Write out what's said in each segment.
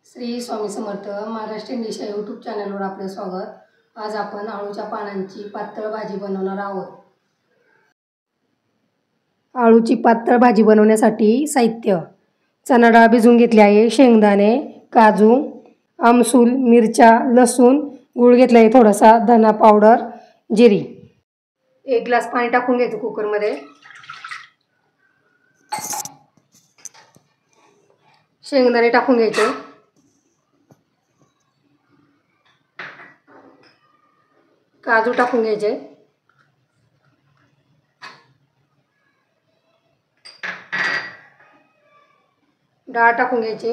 Shri Swami Samarth Maharashtrian dish या YouTube चॅनलवर आपले स्वागत। आज आपण आळूच्या पानांची पातळ भाजी बनवणार आहोत। आळूची पातळ भाजी बनवण्यासाठी साहित्य: चणा डाळ भिजवून घेतली आहे, शेंगदाणे, काजू, आमसूल, मिरच्या, लसूण, गूळ घेतला आहे थोडासा, धना पावडर, जिरी। 1 ग्लास पाणी टाकून घ्यायचं कुकरमध्ये। शेंगदाणे टाकून घ्यायचे, काजू टाकून घ्यायचे, डाळ टाकून घ्यायची,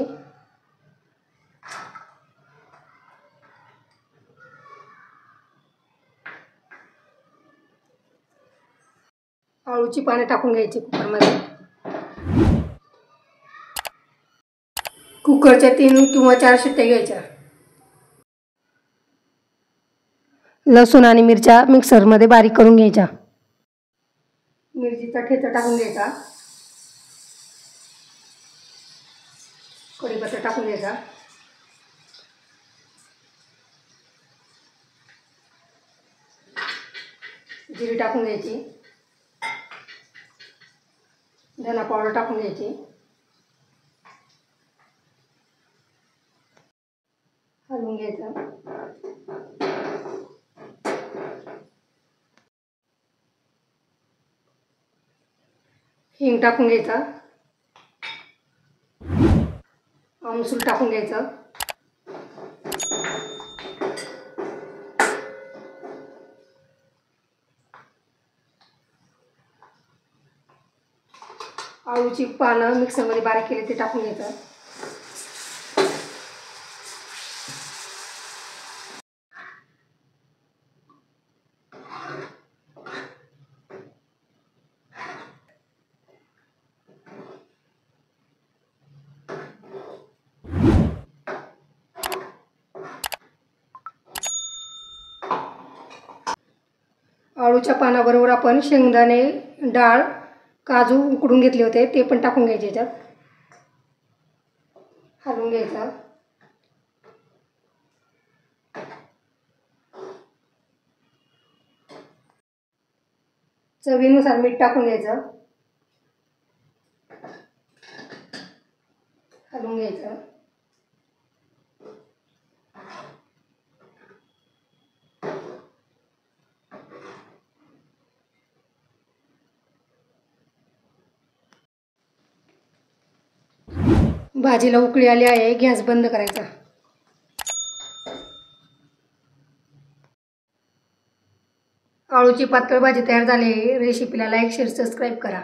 आळूची पाने टाकून घ्यायची कुकरमध्ये। कुकरच्या 3 किंवा 4 शिट्ट्या घ्यायच्या। लसूण आणि मिरच्या मिक्सरमध्ये बारीक करून घ्यायच्या। मिरचीचा ठेचा टाकून घ्यायचा, कढीपत्ता टाकून घ्यायचा, जिरी टाकून घ्यायची, धना पावडर टाकून घ्यायची, हलवून घ्यायचं। हिंग टाकून घ्यायचा, आमसूल टाकून घ्यायचं, आळूची पानं मिक्सरमध्ये बारीक केले ते टाकून घ्यायचं। आळूच्या पानाबरोबर आपण शेंगदाणे, डाळ, काजू उकडून घेतले होते ते पण टाकून घ्यायचे याच्यात, हलवून घ्यायचं। चवीनुसार मीठ टाकून घ्यायचं, हलवून घ्यायचं। भाजीला उकळी आली आहे, गॅस बंद करायचा। आळूची पातळ भाजी तयार झाली आहे। रेसिपीला लाईक, शेअर, सबस्क्राईब करा।